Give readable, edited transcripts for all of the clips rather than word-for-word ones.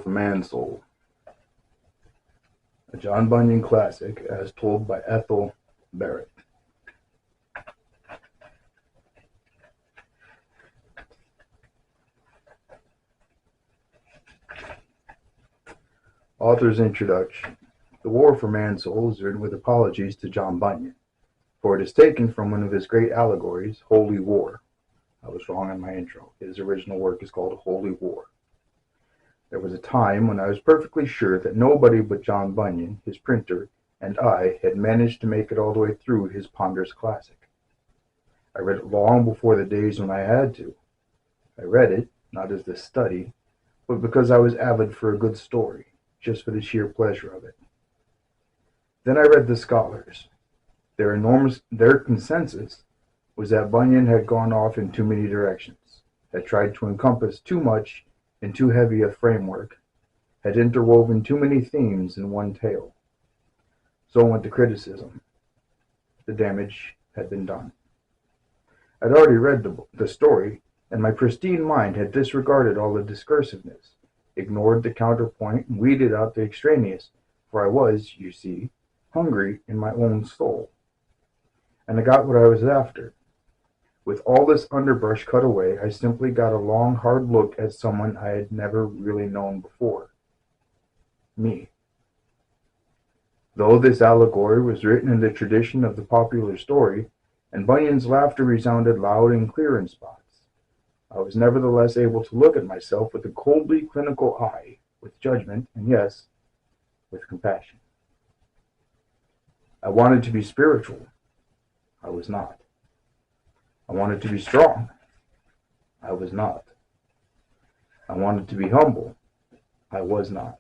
for Mansoul, a John Bunyan classic as told by Ethel Barrett. Author's Introduction. The War for Mansoul is written with apologies to John Bunyan, for it is taken from one of his great allegories, Holy War. I was wrong on my intro. His original work is called Holy War. There was a time when I was perfectly sure that nobody but John Bunyan, his printer, and I had managed to make it all the way through his ponderous classic. I read it long before the days when I had to. I read it, not as a study, but because I was avid for a good story, just for the sheer pleasure of it. Then I read the scholars. Their consensus was that Bunyan had gone off in too many directions, had tried to encompass too much in too heavy a framework, had interwoven too many themes in one tale. So went the criticism. The damage had been done. I'd already read the story, and my pristine mind had disregarded all the discursiveness, ignored the counterpoint, and weeded out the extraneous, for I was, you see, hungry in my own soul. And I got what I was after. With all this underbrush cut away, I simply got a long, hard look at someone I had never really known before. Me. Though this allegory was written in the tradition of the popular story, and Bunyan's laughter resounded loud and clear in spots, I was nevertheless able to look at myself with a coldly clinical eye, with judgment, and yes, with compassion. I wanted to be spiritual. I was not. I wanted to be strong. I was not. I wanted to be humble. I was not.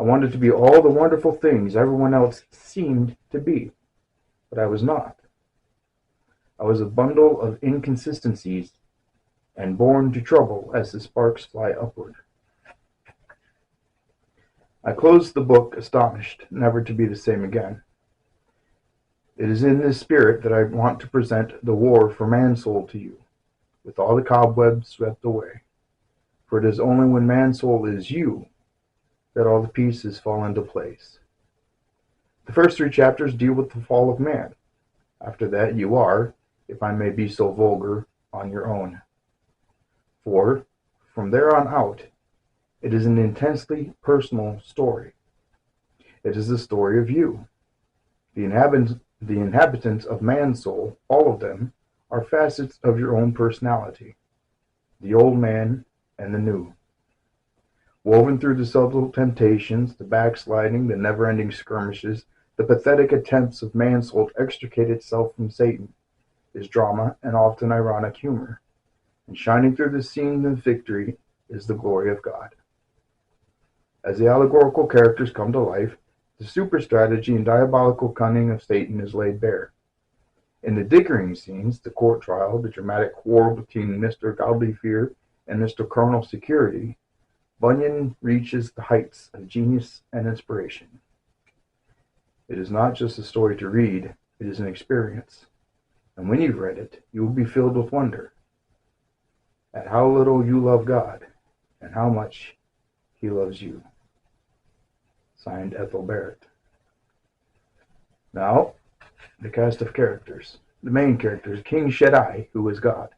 I wanted to be all the wonderful things everyone else seemed to be, but I was not. I was a bundle of inconsistencies and born to trouble as the sparks fly upward. I closed the book astonished, never to be the same again. It is in this spirit that I want to present The War for Mansoul to you, with all the cobwebs swept away. For it is only when Mansoul is you that all the pieces fall into place. The first 3 chapters deal with the fall of man. After that, you are, if I may be so vulgar, on your own. For, from there on out, it is an intensely personal story. It is the story of you. The inhabitants of Mansoul, all of them, are facets of your own personality. The old man and the new. Woven through the subtle temptations, the backsliding, the never-ending skirmishes, the pathetic attempts of Mansoul to extricate itself from Satan, is drama and often ironic humor. And shining through the scene of victory is the glory of God. As the allegorical characters come to life, the super strategy and diabolical cunning of Satan is laid bare. In the dickering scenes, the court trial, the dramatic war between Mr. Godly Fear and Mr. Carnal Security, Bunyan reaches the heights of genius and inspiration. It is not just a story to read, it is an experience. And when you've read it, you will be filled with wonder at how little you love God and how much He loves you. Signed, Ethel Barrett. Now, the cast of characters. The main characters: King Shaddai, who is God;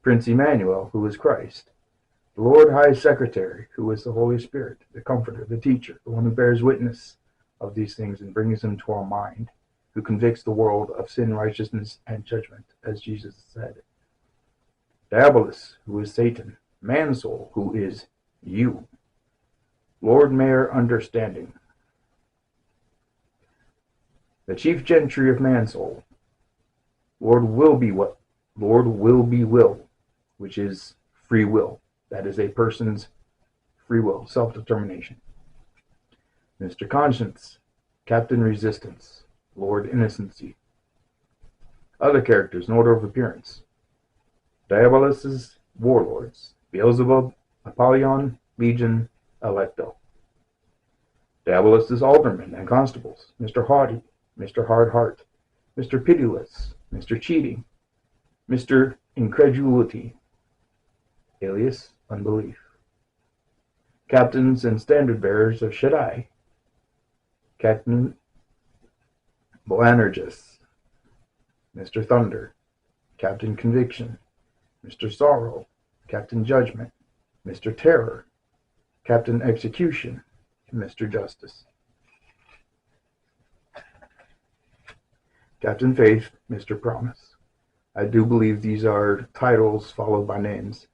Prince Emmanuel, who is Christ; the Lord High Secretary, who is the Holy Spirit, the Comforter, the Teacher, the one who bears witness of these things and brings them to our mind, who convicts the world of sin, righteousness, and judgment, as Jesus said; Diabolus, who is Satan; Mansoul, who is you; Lord Mayor Understanding; the chief gentry of Mansoul; Lord Will be Will, which is free will. That is a person's free will, self-determination. Mr. Conscience, Captain Resistance, Lord Innocency. Other characters in order of appearance: Diabolus's warlords: Beelzebub, Apollyon, Legion, Electo. Diabolus's aldermen and constables: Mr. Haughty, Mr. Hard Heart, Mr. Pitiless, Mr. Cheating, Mr. Incredulity, alias Unbelief. Captains and standard bearers of Shaddai: Captain Boanerges, Mr. Thunder, Captain Conviction, Mr. Sorrow, Captain Judgment, Mr. Terror, Captain Execution, and Mr. Justice. Captain Faith, Mr. Promise. I do believe these are titles followed by names.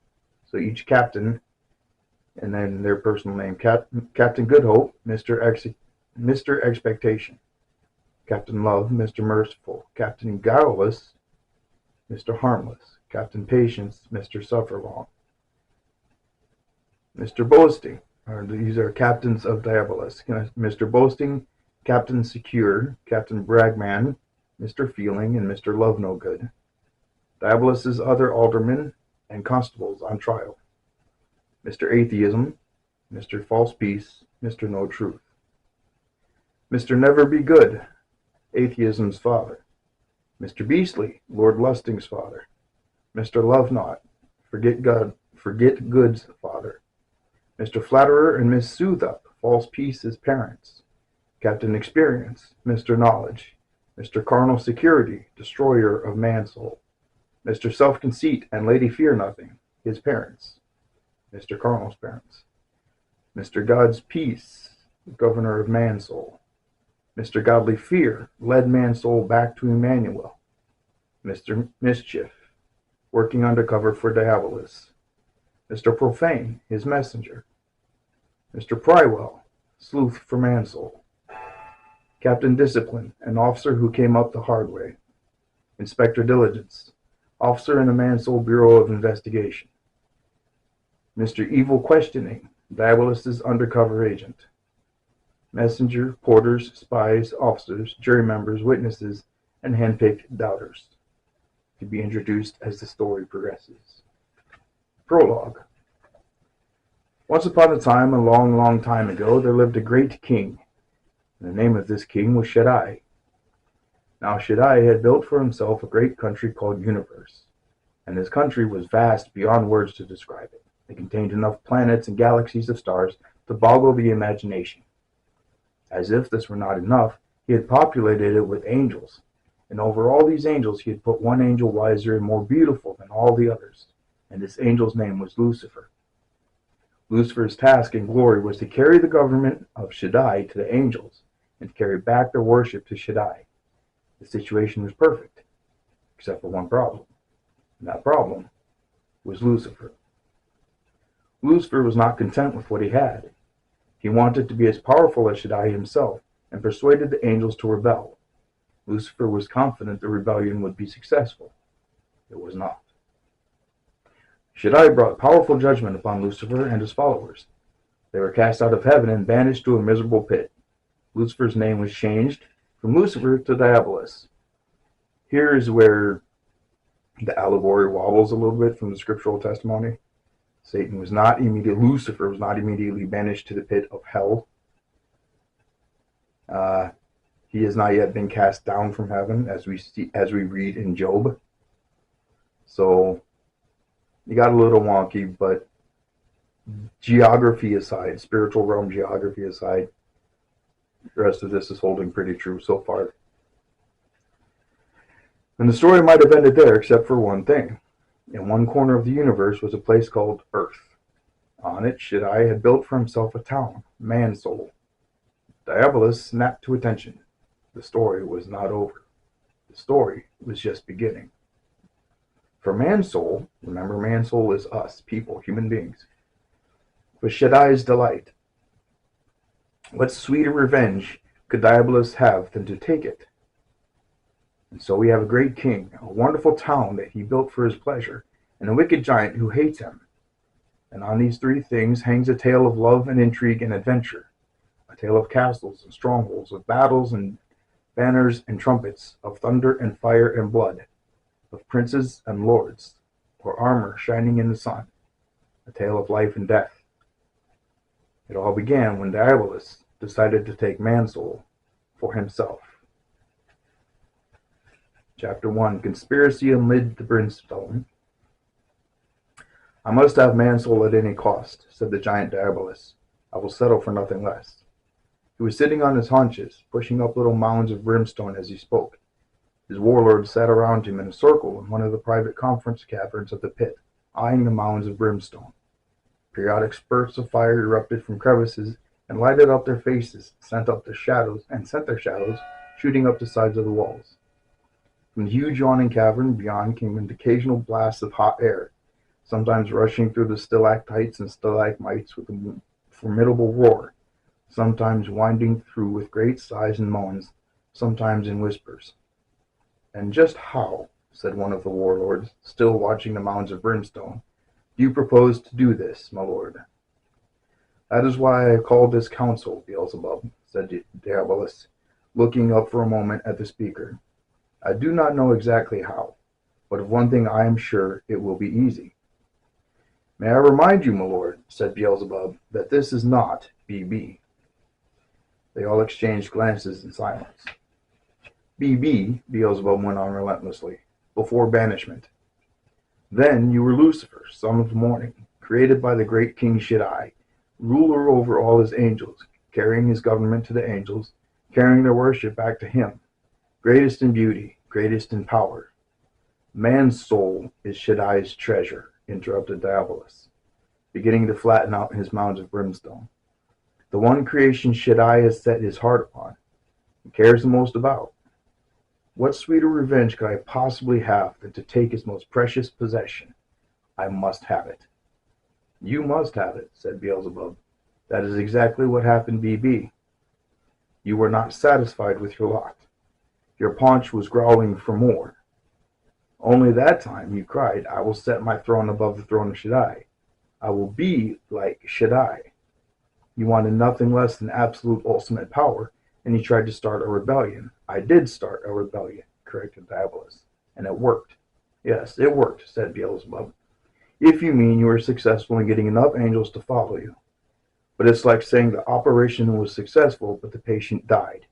So each captain, and then their personal name. Captain Good Hope, Mr. Expectation. Captain Love, Mr. Merciful. Captain Guileless, Mr. Harmless. Captain Patience, Mr. Sufferlong. Mr. Boasting. These are captains of Diabolus. Mr. Boasting, Captain Secure, Captain Bragman, Mr. Feeling, and Mr. Love No Good. Diabolus's other aldermen and constables on trial: Mr. Atheism, Mr. False Peace, Mr. No Truth. Mr. Never Be Good, Atheism's father. Mr. Beastly, Lord Lusting's father. Mr. Love Not, Forget Good's father. Mr. Flatterer and Miss Soothe Up, False Peace's parents. Captain Experience, Mr. Knowledge. Mr. Carnal Security, Destroyer of Mansoul. Mr. Self-Conceit and Lady Fear Nothing, his parents. Mr. Carnal's parents. Mr. God's Peace, Governor of Mansoul. Mr. Godly Fear led Mansoul back to Emmanuel. Mr. Mischief, working undercover for Diabolus. Mr. Profane, his messenger. Mr. Prywell, sleuth for Mansoul. Captain Discipline, an officer who came up the hard way. Inspector Diligence, officer in the Mansoul Bureau of Investigation. Mr. Evil Questioning, Diabolus's undercover agent. Messenger, porters, spies, officers, jury members, witnesses, and handpicked doubters, to be introduced as the story progresses. Prologue. Once upon a time, a long, long time ago, there lived a great king. The name of this king was Shaddai. Now Shaddai had built for himself a great country called Universe, and this country was vast beyond words to describe it. It contained enough planets and galaxies of stars to boggle the imagination. As if this were not enough, he had populated it with angels, and over all these angels he had put one angel wiser and more beautiful than all the others, and this angel's name was Lucifer. Lucifer's task and glory was to carry the government of Shaddai to the angels, and to carry back their worship to Shaddai. The situation was perfect, except for one problem, and that problem was Lucifer. Lucifer was not content with what he had. He wanted to be as powerful as Shaddai himself, and persuaded the angels to rebel. Lucifer was confident the rebellion would be successful. It was not. Shaddai brought powerful judgment upon Lucifer and his followers. They were cast out of heaven and banished to a miserable pit. Lucifer's name was changed from Lucifer to Diabolus. Here is where the allegory wobbles a little bit from the scriptural testimony. Lucifer was not immediately banished to the pit of hell. He has not yet been cast down from heaven, as we read in Job. So it got a little wonky, but geography aside, spiritual realm geography aside, the rest of this is holding pretty true so far. And the story might have ended there, except for one thing. In one corner of the universe was a place called Earth. On it, Shaddai had built for himself a town, Mansoul. Diabolus snapped to attention. The story was not over. The story was just beginning. For Mansoul, remember Mansoul is us, people, human beings, was Shaddai's delight. What sweeter revenge could Diabolus have than to take it? And so we have a great king, a wonderful town that he built for his pleasure, and a wicked giant who hates him. And on these three things hangs a tale of love and intrigue and adventure, a tale of castles and strongholds, of battles and banners and trumpets, of thunder and fire and blood, of princes and lords, or armor shining in the sun, a tale of life and death. It all began when Diabolus decided to take Mansoul for himself. Chapter 1, Conspiracy Amid the Brimstone. I must have Mansoul at any cost, said the giant Diabolus. I will settle for nothing less." He was sitting on his haunches, pushing up little mounds of brimstone as he spoke. His warlords sat around him in a circle in one of the private conference caverns of the pit, eyeing the mounds of brimstone. Periodic spurts of fire erupted from crevices and lighted up their faces, sent their shadows shooting up the sides of the walls. From the huge yawning cavern beyond came an occasional blast of hot air, sometimes rushing through the stalactites and stalagmites with a formidable roar, sometimes winding through with great sighs and moans, sometimes in whispers. "And just how," said one of the warlords, still watching the mounds of brimstone, "do you propose to do this, my lord?" "That is why I called this council, Beelzebub," said Diabolus, looking up for a moment at the speaker. "I do not know exactly how, but of one thing I am sure: it will be easy." "May I remind you, my lord," said Beelzebub, "that this is not BB." They all exchanged glances in silence. "BB," Beelzebub went on relentlessly, "before banishment. Then you were Lucifer, son of the morning, created by the great King Shaddai, ruler over all his angels, carrying his government to the angels, carrying their worship back to him, greatest in beauty, greatest in power." "Man's soul is Shaddai's treasure," interrupted Diabolus, beginning to flatten out his mounds of brimstone. "The one creation Shaddai has set his heart upon, and cares the most about. What sweeter revenge could I possibly have than to take his most precious possession? I must have it." "You must have it," said Beelzebub. "That is exactly what happened, BB. You were not satisfied with your lot. Your paunch was growling for more. Only that time you cried, 'I will set my throne above the throne of Shaddai. I will be like Shaddai.' You wanted nothing less than absolute ultimate power, and you tried to start a rebellion." "I did start a rebellion," corrected Diabolus, "and it worked." "Yes, it worked," said Beelzebub, "if you mean you were successful in getting enough angels to follow you. But it's like saying the operation was successful, but the patient died.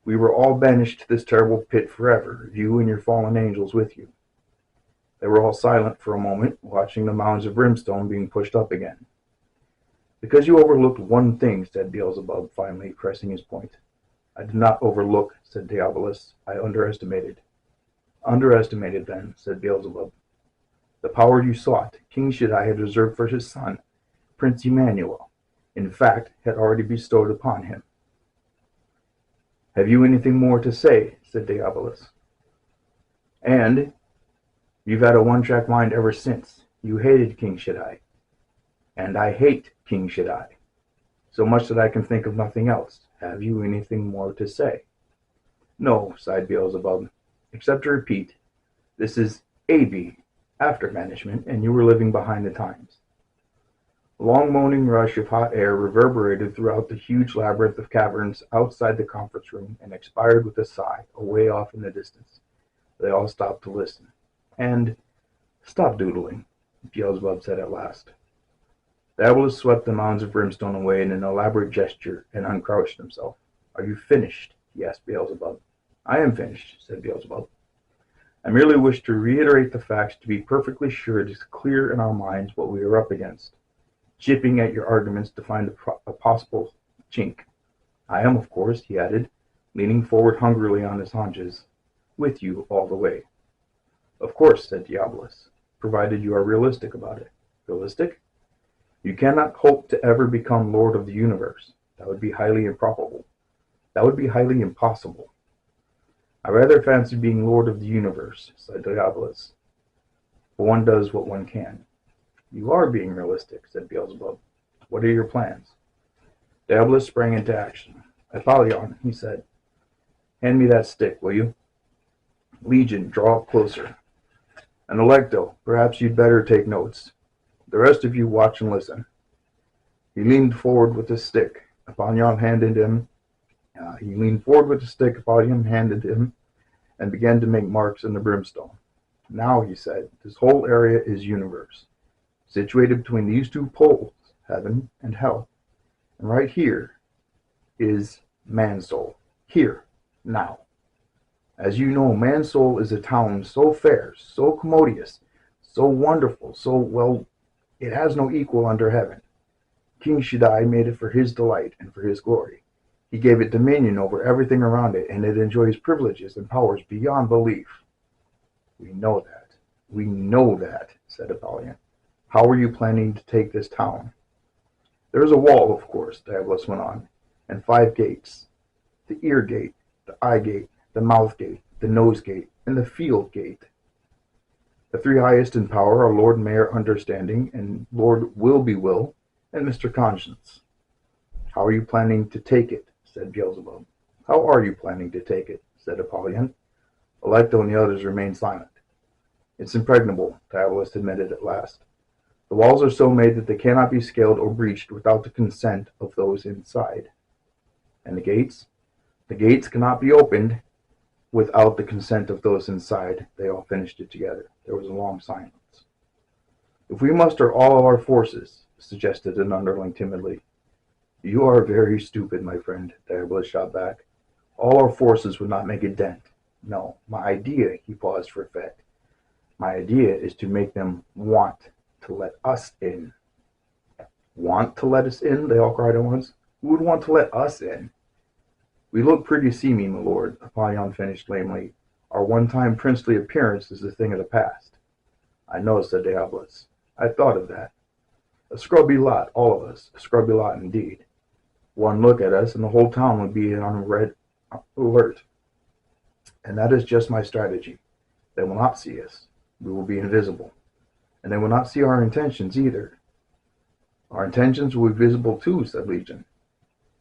We were all banished to this terrible pit forever, you and your fallen angels with you." They were all silent for a moment, watching the mounds of brimstone being pushed up again. "Because you overlooked one thing," said Beelzebub, finally pressing his point. "I did not overlook," said Diabolus. "I underestimated." "Underestimated, then," said Beelzebub. "The power you sought, King Shaddai had reserved for his son, Prince Emmanuel. In fact, had already bestowed upon him." "Have you anything more to say?" said Diabolus. "And you've had a one-track mind ever since. You hated King Shaddai. And I hate King Shaddai. So much that I can think of nothing else. Have you anything more to say?" "No," sighed Beelzebub, "except to repeat, this is AB, after banishment, and you were living behind the times." A long moaning rush of hot air reverberated throughout the huge labyrinth of caverns outside the conference room and expired with a sigh, away off in the distance. They all stopped to listen. And, "Stop doodling," Beelzebub said at last. Diabolus swept the mounds of brimstone away in an elaborate gesture and uncrouched himself. "Are you finished?" he asked Beelzebub. "I am finished," said Beelzebub. "I merely wish to reiterate the facts to be perfectly sure it is clear in our minds what we are up against, chipping at your arguments to find a possible chink. I am, of course," he added, leaning forward hungrily on his haunches, "with you all the way." "Of course," said Diabolus, "provided you are realistic about it." "Realistic?" "You cannot hope to ever become Lord of the Universe. That would be highly improbable. That would be highly impossible." "I rather fancy being Lord of the Universe," said Diabolus. "But one does what one can." "You are being realistic," said Beelzebub. "What are your plans?" Diabolus sprang into action. "Apollyon," he said, "hand me that stick, will you? Legion, draw up closer. And Electo, perhaps you'd better take notes. The rest of you watch and listen." He leaned forward with the stick. Apollyon handed him, and began to make marks in the brimstone. "Now," he said, "this whole area is universe, situated between these two poles, heaven and hell. And right here is Mansoul. Here, now. As you know, Mansoul is a town so fair, so commodious, so wonderful, so, well, it has no equal under heaven. King Shaddai made it for his delight and for his glory. He gave it dominion over everything around it, and it enjoys privileges and powers beyond belief. We know that. We know that, said Apollyon. How are you planning to take this town? There is a wall, of course, Diabolus went on, and 5 gates. The ear gate, the eye gate, the mouth gate, the nose gate, and the field gate. The 3 highest in power are Lord Mayor Understanding, and Lord Will-be-Will, and Mr. Conscience. How are you planning to take it? Said Beelzebub. How are you planning to take it? Said Apollyon. Alecto and the others remained silent. It's impregnable, Diabolus admitted at last. The walls are so made that they cannot be scaled or breached without the consent of those inside. And the gates? The gates cannot be opened without the consent of those inside. They all finished it together. There was a long silence. If we muster all of our forces, suggested an underling timidly. You are very stupid, my friend, Diabolus shot back. All our forces would not make a dent. No, my idea, he paused for effect. My idea is to make them want to let us in. Want to let us in? They all cried at once. Who would want to let us in? We look pretty seamy, my lord, Apollyon finished lamely. Our one-time princely appearance is a thing of the past. I know, said Diabolus. I thought of that. A scrubby lot, all of us. A scrubby lot indeed. One look at us, and the whole town would be on red alert. And that is just my strategy. They will not see us. We will be invisible. And they will not see our intentions either. Our intentions will be visible too, said Legion.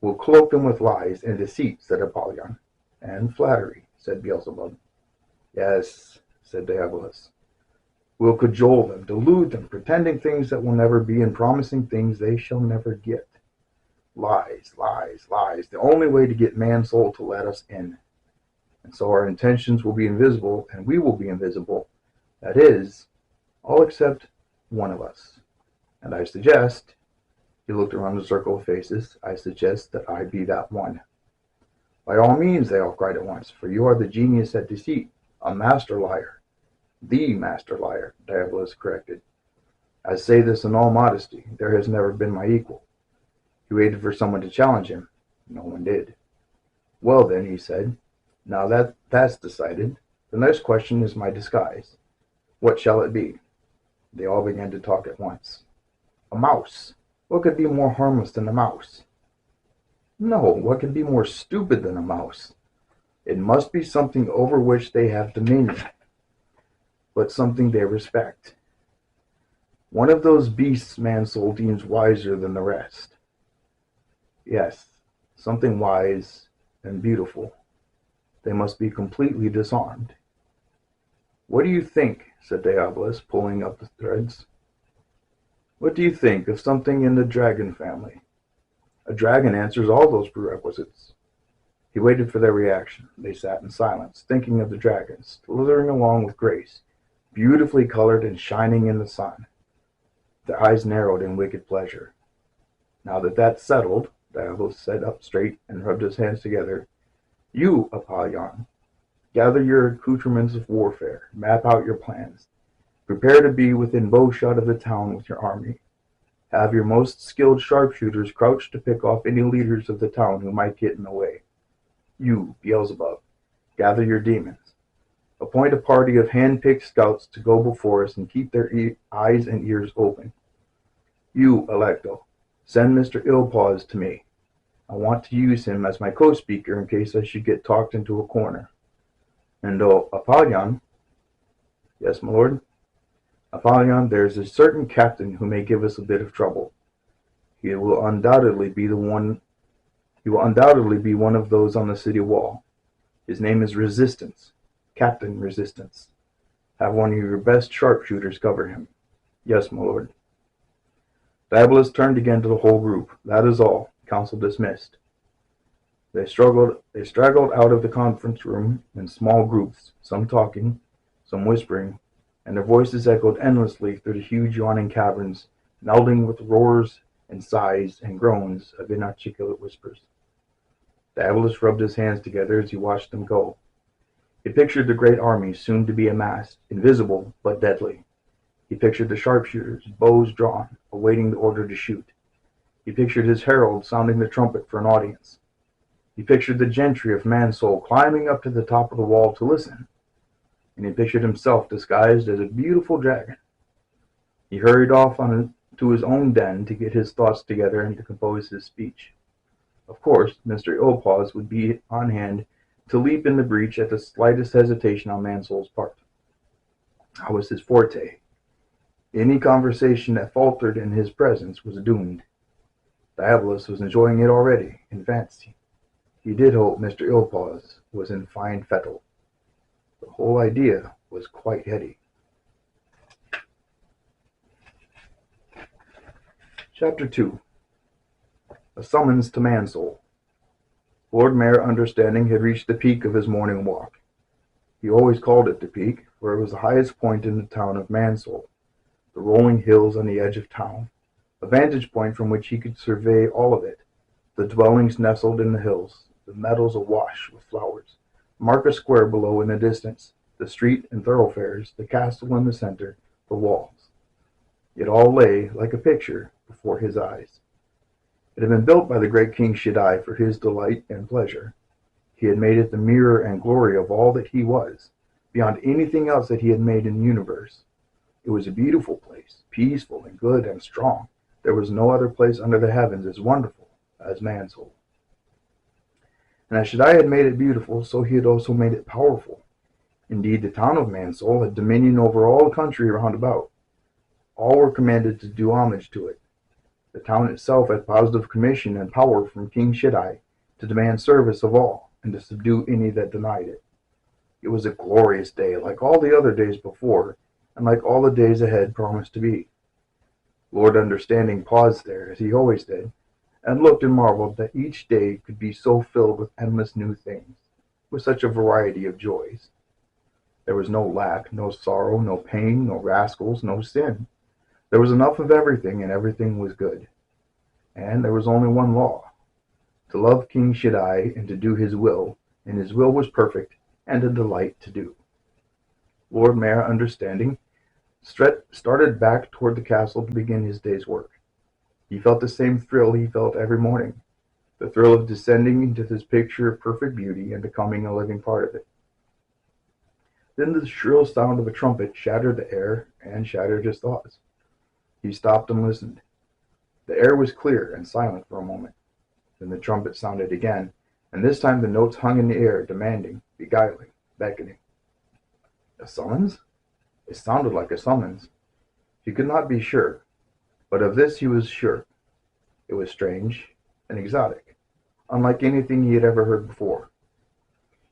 We'll cloak them with lies and deceit, said Apollyon. And flattery, said Beelzebub. Yes, said Diabolus. We'll cajole them, delude them, pretending things that will never be and promising things they shall never get. Lies, lies, lies. The only way to get Mansoul to let us in. And so our intentions will be invisible, and we will be invisible. That is, all except one of us. And I suggest, he looked around the circle of faces, I suggest that I be that one. By all means, they all cried at once, for you are the genius at deceit, a master liar. The master liar, Diabolus corrected. I say this in all modesty. There has never been my equal. He waited for someone to challenge him. No one did. Well then, he said, now that's decided, the next question is my disguise. What shall it be? They all began to talk at once. A mouse. What could be more harmless than a mouse? No, what could be more stupid than a mouse? It must be something over which they have dominion, but something they respect. One of those beasts Mansoul deems wiser than the rest. Yes, something wise and beautiful. They must be completely disarmed. What do you think? Said Diabolus, pulling up the threads. What do you think of something in the dragon family? A dragon answers all those prerequisites. He waited for their reaction. They sat in silence, thinking of the dragons, slithering along with grace, beautifully colored and shining in the sun. Their eyes narrowed in wicked pleasure. Now that that's settled, Diabolus sat up straight and rubbed his hands together. You, Apollyon, gather your accoutrements of warfare, map out your plans. Prepare to be within bowshot of the town with your army. Have your most skilled sharpshooters crouch to pick off any leaders of the town who might get in the way. You, Beelzebub, gather your demons. Appoint a party of hand-picked scouts to go before us and keep their eyes and ears open. You, Alecto, send Mr. Illpaws to me. I want to use him as my co-speaker in case I should get talked into a corner. And Apollyon, yes, my lord? Apollyon, there is a certain captain who may give us a bit of trouble. He will undoubtedly be one of those on the city wall. His name is Resistance, Captain Resistance. Have one of your best sharpshooters cover him. Yes, my lord. Diabolus turned again to the whole group. That is all. Council dismissed. They straggled out of the conference room in small groups, some talking, some whispering, and their voices echoed endlessly through the huge yawning caverns, melding with roars and sighs and groans of inarticulate whispers. Diabolus rubbed his hands together as he watched them go. He pictured the great army soon to be amassed, invisible but deadly. He pictured the sharpshooters, bows drawn, awaiting the order to shoot. He pictured his herald sounding the trumpet for an audience. He pictured the gentry of Mansoul climbing up to the top of the wall to listen, and he pictured himself disguised as a beautiful dragon. He hurried off to his own den to get his thoughts together and to compose his speech. Of course, Mr. Illpaws would be on hand to leap in the breach at the slightest hesitation on Mansoul's part. That was his forte. Any conversation that faltered in his presence was doomed. Diabolus was enjoying it already, in fancy. He did hope Mr. Illpaws was in fine fettle. The whole idea was quite heady. Chapter 2. A Summons to Mansoul. Lord Mayor Understanding had reached the peak of his morning walk. He always called it the peak, for it was the highest point in the town of Mansoul, the rolling hills on the edge of town, a vantage point from which he could survey all of it, the dwellings nestled in the hills, the meadows awash with flowers, Market Square below in the distance, the street and thoroughfares, the castle in the center, the walls. It all lay, like a picture, before his eyes. It had been built by the great King Shaddai for his delight and pleasure. He had made it the mirror and glory of all that he was, beyond anything else that he had made in the universe. It was a beautiful place, peaceful and good and strong. There was no other place under the heavens as wonderful as Mansoul. And as Shaddai had made it beautiful, so he had also made it powerful. Indeed, the town of Mansoul had dominion over all the country round about. All were commanded to do homage to it. The town itself had positive commission and power from King Shaddai to demand service of all, and to subdue any that denied it. It was a glorious day, like all the other days before, and like all the days ahead promised to be. Lord Understanding paused there, as he always did, and looked and marveled that each day could be so filled with endless new things, with such a variety of joys. There was no lack, no sorrow, no pain, no rascals, no sin. There was enough of everything, and everything was good. And there was only one law: to love King Shaddai and to do his will, and his will was perfect and a delight to do. Lord Mayor Understanding started back toward the castle to begin his day's work. He felt the same thrill he felt every morning, the thrill of descending into this picture of perfect beauty and becoming a living part of it. Then the shrill sound of a trumpet shattered the air and shattered his thoughts. He stopped and listened. The air was clear and silent for a moment. Then the trumpet sounded again, and this time the notes hung in the air, demanding, beguiling, beckoning. A summons? It sounded like a summons. He could not be sure, but of this he was sure. It was strange and exotic, unlike anything he had ever heard before.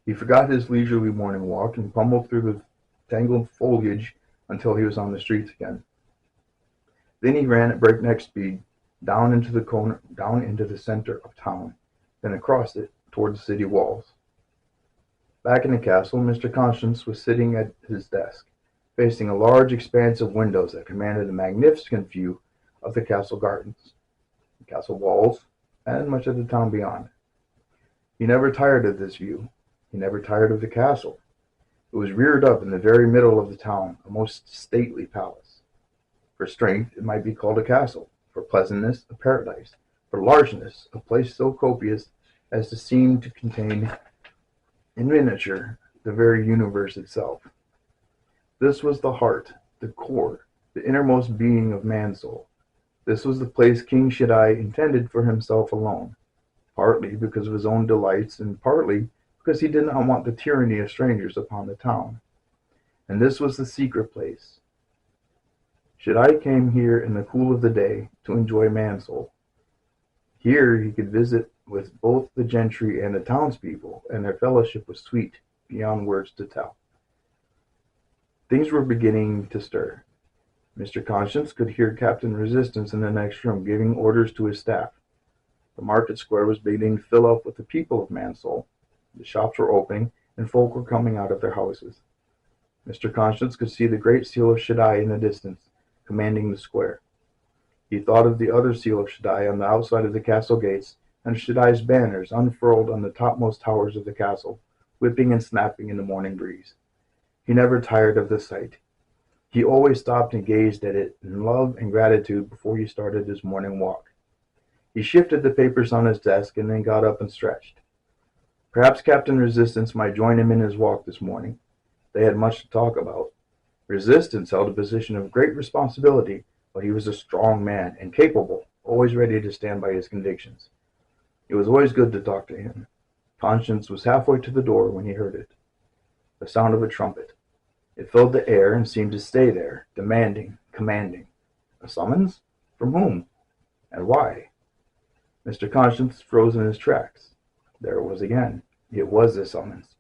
He forgot his leisurely morning walk and pummeled through the tangled foliage until he was on the streets again. Then he ran at breakneck speed down into the center of town, then across it toward the city walls. Back in the castle, Mr. Conscience was sitting at his desk, facing a large expanse of windows that commanded a magnificent view of the castle gardens, the castle walls, and much of the town beyond. He never tired of this view. He never tired of the castle. It was reared up in the very middle of the town, a most stately palace. For strength, it might be called a castle; for pleasantness, a paradise; for largeness, a place so copious as to seem to contain, in miniature, the very universe itself. This was the heart, the core, the innermost being of Mansoul. This was the place King Shaddai intended for himself alone, partly because of his own delights, and partly because he did not want the tyranny of strangers upon the town. And this was the secret place. Shaddai came here in the cool of the day to enjoy Mansoul. Here he could visit with both the gentry and the townspeople, and their fellowship was sweet beyond words to tell. Things were beginning to stir. Mr. Conscience could hear Captain Resistance in the next room giving orders to his staff. The market square was beginning to fill up with the people of Mansoul. The shops were opening, and folk were coming out of their houses. Mr. Conscience could see the great seal of Shaddai in the distance, commanding the square. He thought of the other seal of Shaddai on the outside of the castle gates, and Shaddai's banners unfurled on the topmost towers of the castle, whipping and snapping in the morning breeze. He never tired of the sight. He always stopped and gazed at it in love and gratitude before he started his morning walk. He shifted the papers on his desk and then got up and stretched. Perhaps Captain Resistance might join him in his walk this morning. They had much to talk about. Resistance held a position of great responsibility, but he was a strong man and capable, always ready to stand by his convictions. It was always good to talk to him. Conscience was halfway to the door when he heard it. The sound of a trumpet. It filled the air and seemed to stay there, demanding, commanding. A summons? From whom? And why? Mr. Conscience froze in his tracks. There it was again. It was a summons.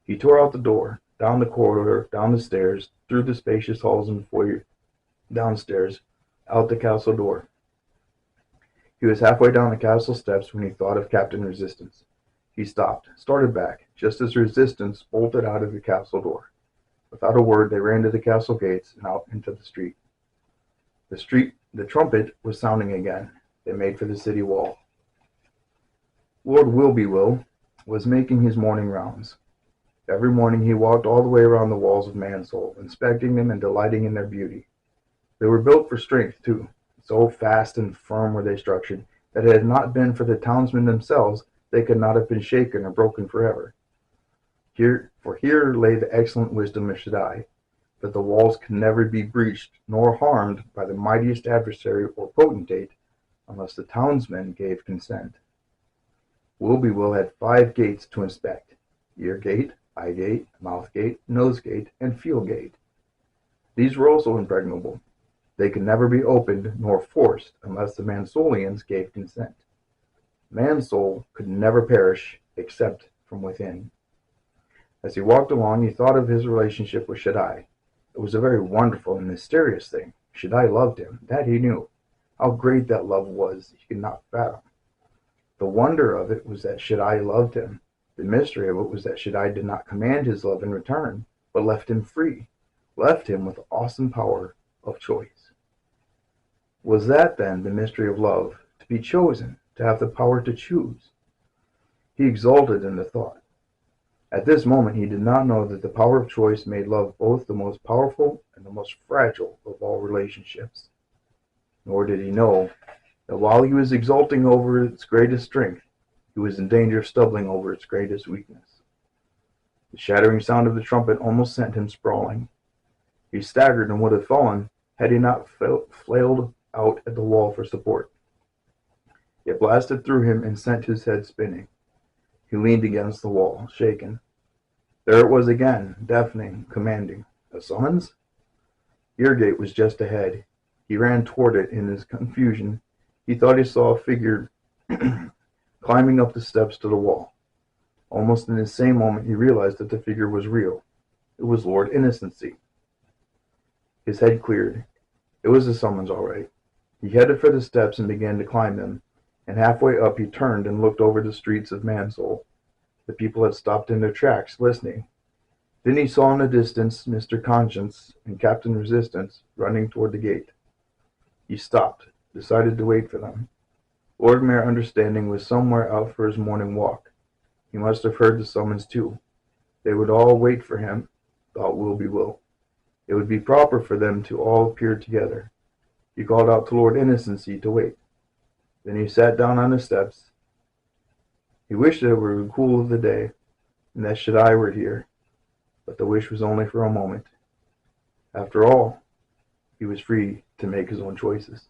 He tore out the door, down the corridor, down the stairs, through the spacious halls and foyer, downstairs, out the castle door. He was halfway down the castle steps when he thought of Captain Resistance. He stopped, started back, just as Resistance bolted out of the castle door. Without a word, they ran to the castle gates and out into the street. The trumpet was sounding again. They made for the city wall. Lord Will was making his morning rounds. Every morning he walked all the way around the walls of Mansoul, inspecting them and delighting in their beauty. They were built for strength, too. So fast and firm were they structured that had it not been for the townsmen themselves, they could not have been shaken or broken forever. Here lay the excellent wisdom of Shaddai, that the walls could never be breached nor harmed by the mightiest adversary or potentate unless the townsmen gave consent. Will had 5 gates to inspect: ear gate, eye gate, mouth gate, nose gate, and field gate. These were also impregnable. They could never be opened nor forced unless the Mansoulians gave consent. Mansoul could never perish except from within. As he walked along, he thought of his relationship with Shaddai. It was a very wonderful and mysterious thing. Shaddai loved him, that he knew. How great that love was, he could not fathom. The wonder of it was that Shaddai loved him. The mystery of it was that Shaddai did not command his love in return, but left him free, left him with the awesome power of choice. Was that, then, the mystery of love, to be chosen, to have the power to choose? He exulted in the thought. At this moment he did not know that the power of choice made love both the most powerful and the most fragile of all relationships. Nor did he know that while he was exulting over its greatest strength, he was in danger of stumbling over its greatest weakness. The shattering sound of the trumpet almost sent him sprawling. He staggered and would have fallen had he not flailed out at the wall for support. It blasted through him and sent his head spinning. He leaned against the wall, shaken. There it was again, deafening, commanding. A summons? Eargate was just ahead. He ran toward it in his confusion. He thought he saw a figure climbing up the steps to the wall. Almost in the same moment he realized that the figure was real. It was Lord Innocency. His head cleared. It was a summons, all right. He headed for the steps and began to climb them, and halfway up he turned and looked over the streets of Mansoul. The people had stopped in their tracks, listening. Then he saw in the distance Mr. Conscience and Captain Resistance running toward the gate. He stopped, decided to wait for them. Lord Mayor Understanding was somewhere out for his morning walk. He must have heard the summons too. They would all wait for him, thought Will. It would be proper for them to all appear together. He called out to Lord Innocency to wait. Then he sat down on the steps. He wished that it were the cool of the day, and that Shaddai were here, but the wish was only for a moment. After all, he was free to make his own choices.